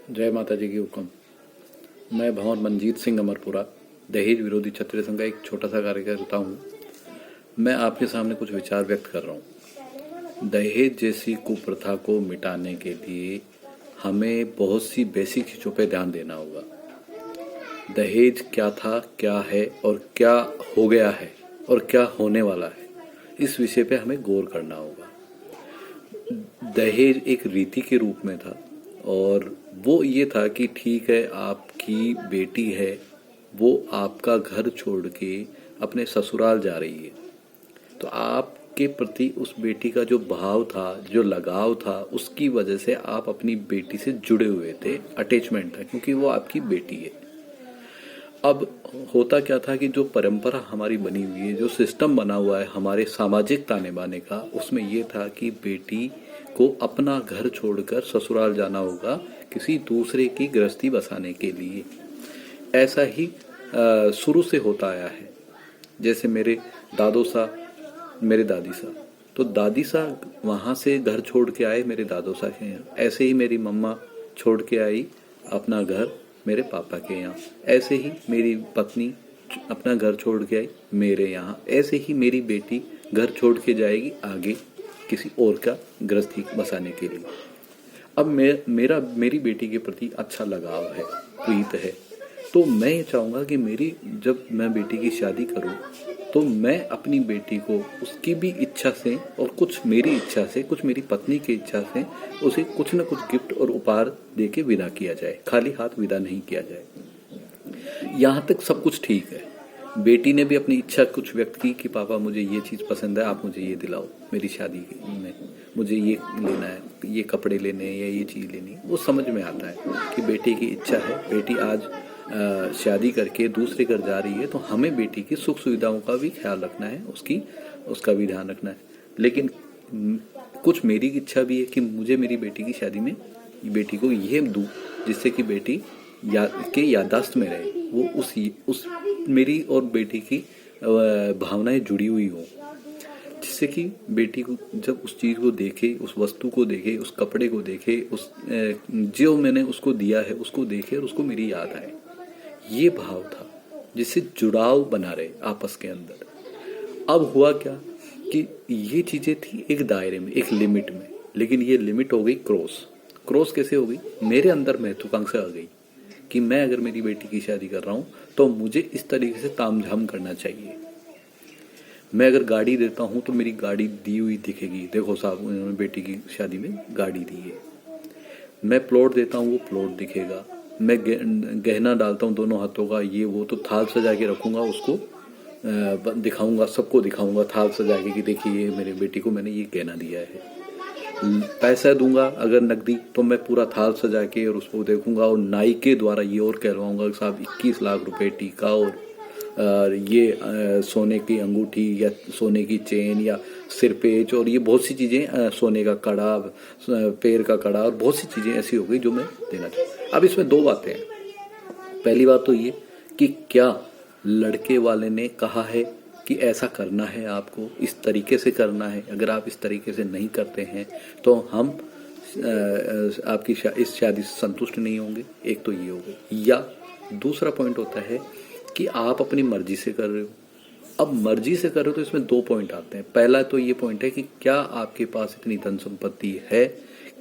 जय माता जी की हुक्म। मैं भंवर मनजीत सिंह अमरपुरा, दहेज विरोधी क्षत्रिय संघ का एक छोटा सा कार्यकर्ता हूँ। मैं आपके सामने कुछ विचार व्यक्त कर रहा हूँ। दहेज जैसी कुप्रथा को मिटाने के लिए हमें बहुत सी बेसिक चीज़ों पे ध्यान देना होगा। दहेज क्या था, क्या है और क्या हो गया है और क्या होने वाला है, इस विषय पे हमें गौर करना होगा। दहेज एक रीति के रूप में था और वो ये था कि ठीक है, आपकी बेटी है, वो आपका घर छोड़ के अपने ससुराल जा रही है, तो आपके प्रति उस बेटी का जो भाव था, जो लगाव था, उसकी वजह से आप अपनी बेटी से जुड़े हुए थे, अटैचमेंट था, क्योंकि वो आपकी बेटी है। अब होता क्या था कि जो परंपरा हमारी बनी हुई है, जो सिस्टम बना हुआ है हमारे सामाजिक ताने बाने का, उसमें ये था कि बेटी को अपना घर छोड़कर ससुराल जाना होगा किसी दूसरे की गृहस्थी बसाने के लिए। ऐसा ही शुरू से होता आया है। जैसे मेरे दादो सा, मेरे दादी सा, तो दादी सा वहाँ से घर छोड़ के आए मेरे दादो सा के यहाँ। ऐसे ही मेरी मम्मा छोड़ के आई अपना घर मेरे पापा के यहाँ। ऐसे ही मेरी पत्नी अपना घर छोड़ के आई मेरे यहाँ। ऐसे ही मेरी बेटी घर छोड़ के जाएगी आगे किसी और का गृहस्थी बसाने के लिए। अब मेरी बेटी के प्रति अच्छा लगाव है, प्रीत है, तो मैं ये चाहूँगा कि जब मैं बेटी की शादी करूँ तो मैं अपनी बेटी को उसकी भी इच्छा से और कुछ मेरी इच्छा से, कुछ मेरी पत्नी की इच्छा से उसे कुछ न कुछ गिफ्ट और उपहार दे के विदा किया जाए। खाली हाथ विदा नहीं किया जाए। यहाँ तक सब कुछ ठीक है। बेटी ने भी अपनी इच्छा कुछ व्यक्त की कि पापा मुझे ये चीज़ पसंद है, आप मुझे ये दिलाओ मेरी शादी में, मुझे ये लेना है, ये कपड़े लेने हैं या ये चीज़ लेनी है। वो समझ में आता है कि बेटी की इच्छा है, बेटी आज शादी करके दूसरे घर जा रही है, तो हमें बेटी की सुख सुविधाओं का भी ख्याल रखना है, उसका भी ध्यान रखना है। लेकिन कुछ मेरी इच्छा भी है कि मुझे मेरी बेटी की शादी में बेटी को ये दूँ जिससे कि बेटी याददाश्त में रहे, वो उस मेरी और बेटी की भावनाएं जुड़ी हुई हों, जिससे कि बेटी को जब उस चीज़ को देखे, उस वस्तु को देखे, उस कपड़े को देखे, उस जो मैंने उसको दिया है उसको देखे और उसको मेरी याद आए। ये भाव था जिससे जुड़ाव बना रहे आपस के अंदर। अब हुआ क्या कि ये चीज़ें थी एक दायरे में, एक लिमिट में, लेकिन ये लिमिट हो गई क्रॉस कैसे हो गई? मेरे अंदर महत्वाकांक्षा आ गई कि मैं अगर मेरी बेटी की शादी कर रहा हूँ तो मुझे इस तरीके से तामझाम करना चाहिए। मैं अगर गाड़ी देता हूँ तो मेरी गाड़ी दी हुई दिखेगी, देखो साहब उन्होंने बेटी की शादी में गाड़ी दी है। मैं प्लॉट देता हूँ, वो प्लॉट दिखेगा। मैं गहना डालता हूँ दोनों हाथों का, ये वो, तो थाल सजा के रखूँगा, उसको दिखाऊंगा, सबको दिखाऊंगा थाल सजा के कि देखिए ये मेरे बेटी को मैंने ये गहना दिया है। पैसा दूंगा अगर नकदी तो मैं पूरा थाल सजा के और उसको देखूंगा और नाई के द्वारा ये और कहलवाऊंगा कि साहब 21 लाख रुपए टीका और ये सोने की अंगूठी या सोने की चेन या सिरपेच और ये बहुत सी चीज़ें, सोने का कड़ा, पैर का कड़ा और बहुत सी चीज़ें ऐसी हो गई जो मैं देना चाहूँ। अब इसमें दो बातें हैं। पहली बात तो ये कि क्या लड़के वाले ने कहा है कि ऐसा करना है, आपको इस तरीके से करना है, अगर आप इस तरीके से नहीं करते हैं तो हम आपकी इस शादी से संतुष्ट नहीं होंगे। एक तो ये हो गई। या दूसरा पॉइंट होता है कि आप अपनी मर्जी से कर रहे हो। अब मर्जी से कर रहे हो तो इसमें दो पॉइंट आते हैं। पहला तो ये पॉइंट है कि क्या आपके पास इतनी धन संपत्ति है,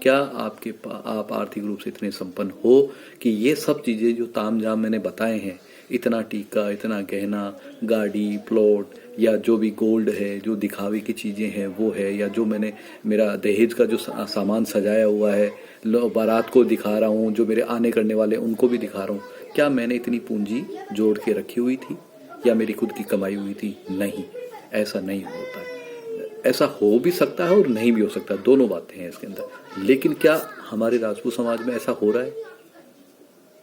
क्या आप आर्थिक रूप से इतने संपन्न हो कि ये सब चीज़ें जो तामझाम मैंने बताए हैं, इतना टीका, इतना गहना, गाड़ी, प्लॉट या जो भी गोल्ड है, जो दिखावे की चीज़ें हैं वो है, या जो मैंने मेरा दहेज का जो सामान सजाया हुआ है, बारात को दिखा रहा हूँ, जो मेरे आने करने वाले उनको भी दिखा रहा हूँ, क्या मैंने इतनी पूंजी जोड़ के रखी हुई थी या मेरी खुद की कमाई हुई थी? नहीं, ऐसा नहीं होता है। ऐसा हो भी सकता है और नहीं भी हो सकता, दोनों बातें हैं इसके अंदर। लेकिन क्या हमारे राजपूत समाज में ऐसा हो रहा है?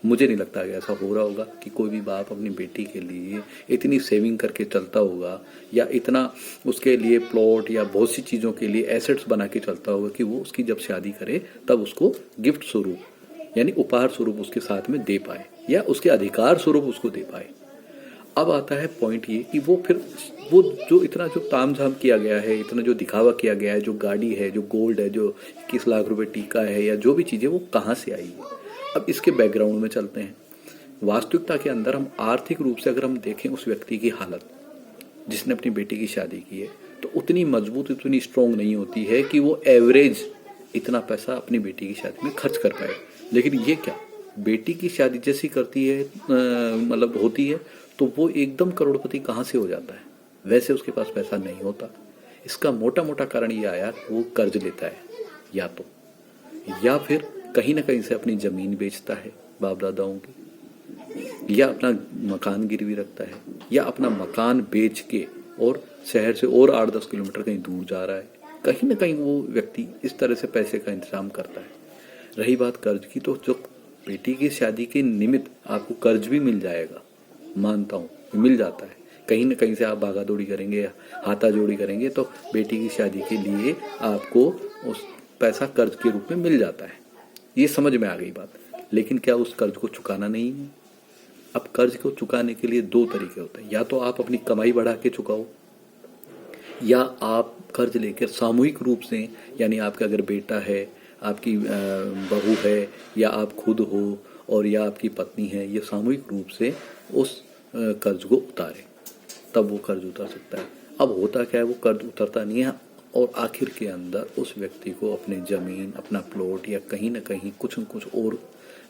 मुझे नहीं लगता कि ऐसा हो रहा होगा कि कोई भी बाप अपनी बेटी के लिए इतनी सेविंग करके चलता होगा या इतना उसके लिए प्लॉट या बहुत सी चीज़ों के लिए एसेट्स बना के चलता होगा कि वो उसकी जब शादी करे तब उसको गिफ्ट स्वरूप यानी उपहार स्वरूप उसके साथ में दे पाए या उसके अधिकार स्वरूप उसको दे पाए। अब आता है पॉइंट ये कि वो जो इतना जो तामझाम किया गया है, इतना जो दिखावा किया गया है, जो गाड़ी है, जो गोल्ड है, जो 21 लाख रुपए टीका है या जो भी चीज़ें, वो कहाँ से आई है? अब इसके बैकग्राउंड में चलते हैं। वास्तविकता के अंदर हम आर्थिक रूप से अगर हम देखें उस व्यक्ति की हालत जिसने अपनी बेटी की शादी की है, तो उतनी मजबूत, उतनी स्ट्रांग नहीं होती है कि वो एवरेज इतना पैसा अपनी बेटी की शादी में खर्च कर पाए। लेकिन ये क्या, बेटी की शादी जैसी करती है, मतलब होती है, तो वो एकदम करोड़पति कहाँ से हो जाता है? वैसे उसके पास पैसा नहीं होता। इसका मोटा मोटा कारण ये आया, वो कर्ज लेता है, या तो, या फिर कहीं ना कहीं से अपनी ज़मीन बेचता है बाप दादाओं की, या अपना मकान गिरवी रखता है, या अपना मकान बेच के और शहर से और 8-10 किलोमीटर कहीं दूर जा रहा है। कहीं ना कहीं वो व्यक्ति इस तरह से पैसे का इंतजाम करता है। रही बात कर्ज की, तो जो बेटी की शादी के निमित्त आपको कर्ज भी मिल जाएगा, मानता हूँ मिल जाता है। कहीं ना कहीं से आप भागा दौड़ी करेंगे या हाथा जोड़ी करेंगे तो बेटी की शादी के लिए आपको उस पैसा कर्ज के रूप में मिल जाता है। ये समझ में आ गई बात। लेकिन क्या उस कर्ज को चुकाना नहीं है? अब कर्ज को चुकाने के लिए दो तरीके होते हैं, या तो आप अपनी कमाई बढ़ा के चुकाओ, या आप कर्ज लेकर सामूहिक रूप से, यानी आपका अगर बेटा है, आपकी बहू है, या आप खुद हो, और या आपकी पत्नी है, ये सामूहिक रूप से उस कर्ज को उतारे, तब वो कर्ज उतर सकता है। अब होता क्या है, वो कर्ज उतरता नहीं है, और आखिर के अंदर उस व्यक्ति को अपनी ज़मीन, अपना प्लॉट, या कहीं ना कहीं कुछ न कुछ और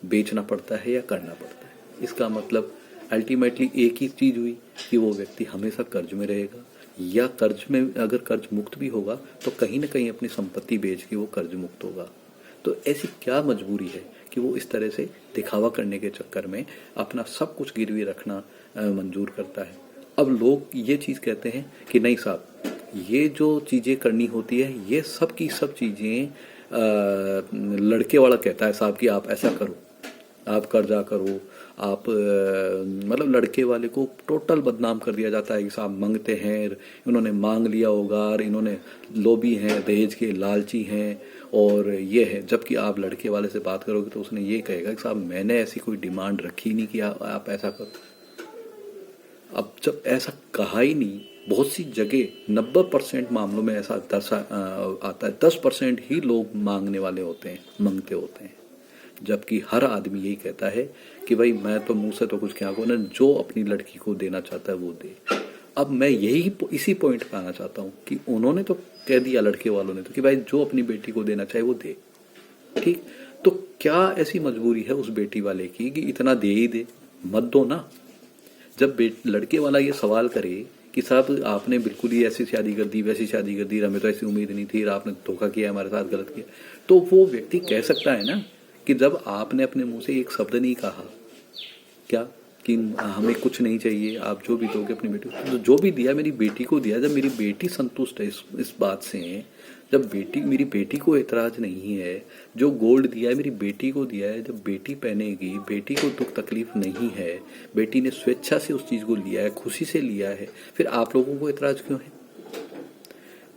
बेचना पड़ता है या करना पड़ता है। इसका मतलब अल्टीमेटली एक ही चीज़ हुई कि वो व्यक्ति हमेशा कर्ज में रहेगा, या कर्ज में अगर कर्ज मुक्त भी होगा तो कहीं ना कहीं अपनी संपत्ति बेच के वो कर्ज मुक्त होगा। तो ऐसी क्या मजबूरी है कि वो इस तरह से दिखावा करने के चक्कर में अपना सब कुछ गिरवी रखना मंजूर करता है। अब लोग ये चीज़ कहते हैं कि नहीं साहब, ये जो चीज़ें करनी होती है, ये सब की सब चीज़ें लड़के वाला कहता है साहब कि आप ऐसा करो, आप कर्जा करो, आप मतलब लड़के वाले को टोटल बदनाम कर दिया जाता है कि साहब मांगते हैं, इन्होंने मांग लिया होगा, और इन्होंने लोभी हैं, दहेज के लालची हैं, और ये है। जबकि आप लड़के वाले से बात करोगे तो उसने ये कहेगा कि साहब मैंने ऐसी कोई डिमांड रखी नहीं कि आप ऐसा करो। अब जब ऐसा कहा ही नहीं, बहुत सी जगह 90% मामलों में ऐसा आता है, 10% ही लोग मांगने वाले होते हैं, मांगते होते हैं। जबकि हर आदमी यही कहता है कि भाई मैं तो मुंह से तो कुछ क्या कहूँ ना, जो अपनी लड़की को देना चाहता है वो दे। अब मैं इसी पॉइंट पे आना चाहता हूँ कि उन्होंने तो कह दिया, लड़के वालों ने तो, कि भाई जो अपनी बेटी को देना चाहे वो दे, ठीक। तो क्या ऐसी मजबूरी है उस बेटी वाले की कि इतना दे ही दे, मत दो ना। जब लड़के वाला ये सवाल करे कि साहब आपने बिल्कुल ही ऐसी शादी कर दी, वैसी शादी कर दी, हमें तो ऐसी उम्मीद नहीं थी, आपने धोखा किया, हमारे साथ गलत किया, तो वो व्यक्ति कह सकता है ना कि जब आपने अपने मुंह से एक शब्द नहीं कहा, क्या कि हमें कुछ नहीं चाहिए, आप जो भी दोगे अपनी बेटी को, तो जो भी दिया मेरी बेटी को दिया। जब मेरी बेटी संतुष्ट है इस बात से, जब मेरी बेटी को एतराज नहीं है, जो गोल्ड दिया है मेरी बेटी को दिया है, जब बेटी पहनेगी, बेटी को दुख तकलीफ नहीं है, बेटी ने स्वेच्छा से उस चीज़ को लिया है, खुशी से लिया है, फिर आप लोगों को एतराज क्यों है?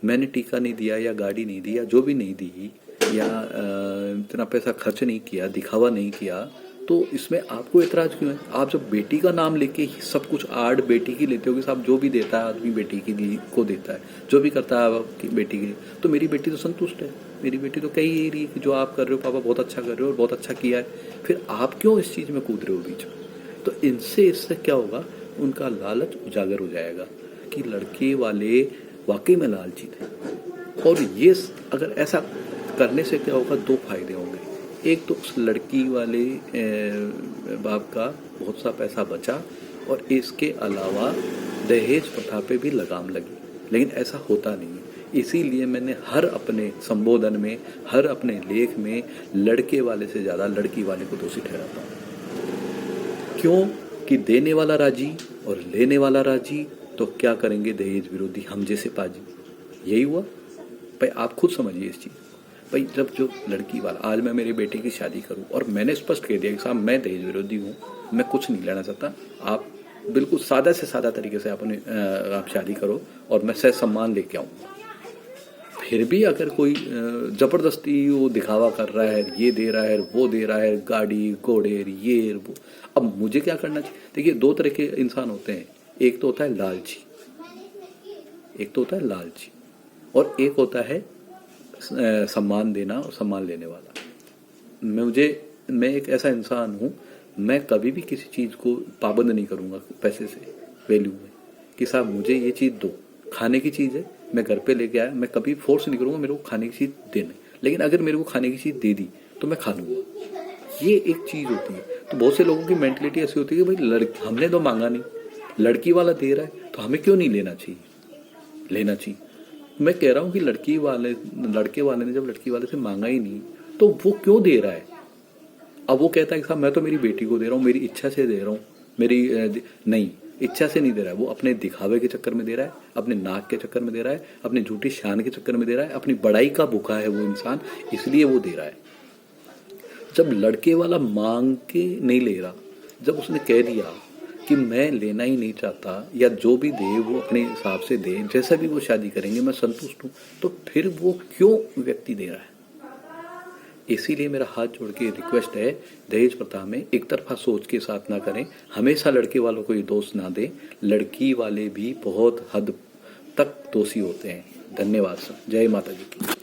मैंने टीका नहीं दिया, या गाड़ी नहीं दी, या जो भी नहीं दी, या इतना पैसा खर्च नहीं किया, दिखावा नहीं किया, तो इसमें आपको एतराज क्यों है? आप जब बेटी का नाम लेके ही सब कुछ आड़ बेटी की लेते हो कि साहब जो भी देता है आदमी बेटी की को देता है, जो भी करता है आपकी बेटी के लिए, तो मेरी बेटी तो संतुष्ट है, मेरी बेटी तो कह ही रही है कि जो आप कर रहे हो पापा बहुत अच्छा कर रहे हो और बहुत अच्छा किया है, फिर आप क्यों इस चीज़ में कूद रहे हो बीच में? तो इससे क्या होगा, उनका लालच उजागर हो जाएगा कि लड़के वाले वाकई में लालची थे। और ये अगर ऐसा करने से क्या होगा, दो फायदे होंगे। एक तो उस लड़की वाले बाप का बहुत सा पैसा बचा, और इसके अलावा दहेज प्रथा पे भी लगाम लगी। लेकिन ऐसा होता नहीं है, इसीलिए मैंने हर अपने संबोधन में, हर अपने लेख में लड़के वाले से ज़्यादा लड़की वाले को दोषी ठहराता हूँ। क्यों? कि देने वाला राजी और लेने वाला राजी, तो क्या करेंगे दहेज विरोधी हम जैसे पाजी। यही हुआ भाई, आप खुद समझिए इस चीज़। भाई जब जो लड़की वाला, आज मैं मेरी बेटी की शादी करूं और मैंने स्पष्ट कह दिया कि साहब मैं दहेज विरोधी हूं, मैं कुछ नहीं लेना चाहता, आप बिल्कुल सादा से सादा तरीके से आप शादी करो और मैं सह सम्मान लेके आऊँगा। फिर भी अगर कोई ज़बरदस्ती वो दिखावा कर रहा है, ये दे रहा है, वो दे रहा है, गाड़ी घोड़े ये वो, अब मुझे क्या करना चाहिए? देखिए दो तरह के इंसान होते हैं, एक तो होता है लालची, एक तो होता है लालची, और एक होता है सम्मान देना और सम्मान लेने वाला। मुझे मैं एक ऐसा इंसान हूँ, मैं कभी भी किसी चीज़ को पाबंद नहीं करूँगा पैसे से, वैल्यू में, कि साहब मुझे ये चीज़ दो। खाने की चीज़ है, मैं घर पे लेके आया, मैं कभी फोर्स नहीं करूँगा मेरे को खाने की चीज़ देने, लेकिन अगर मेरे को खाने की चीज़ दे दी तो मैं खा लूँगा। ये एक चीज़ होती है। तो बहुत से लोगों की मेंटलिटी ऐसी होती है कि भाई लड़की, हमने तो मांगा नहीं, लड़की वाला दे रहा है तो हमें क्यों नहीं लेना चाहिए, लेना चाहिए। मैं कह रहा हूँ कि लड़के वाले ने जब लड़की वाले से मांगा ही नहीं तो वो क्यों दे रहा है। अब वो कहता है कि साहब मैं तो मेरी बेटी को दे रहा हूँ, मेरी इच्छा से दे रहा हूँ, नहीं, इच्छा से नहीं दे रहा है वो, अपने दिखावे के चक्कर में दे रहा है, अपने नाक के चक्कर में दे रहा है, अपनी झूठी शान के चक्कर में दे रहा है, अपनी बड़ाई का भूखा है वो इंसान, इसलिए वो दे रहा है। जब लड़के वाला मांग के नहीं ले रहा, जब उसने कह दिया कि मैं लेना ही नहीं चाहता, या जो भी दे वो अपने हिसाब से दे, जैसा भी वो शादी करेंगे मैं संतुष्ट हूँ, तो फिर वो क्यों व्यक्ति दे रहा है। इसीलिए मेरा हाथ जोड़ के रिक्वेस्ट है, दहेज प्रथा में एक तरफा सोच के साथ ना करें, हमेशा लड़के वालों को ये दोष ना दें, लड़की वाले भी बहुत हद तक दोषी होते हैं। धन्यवाद सर, जय माता जी की।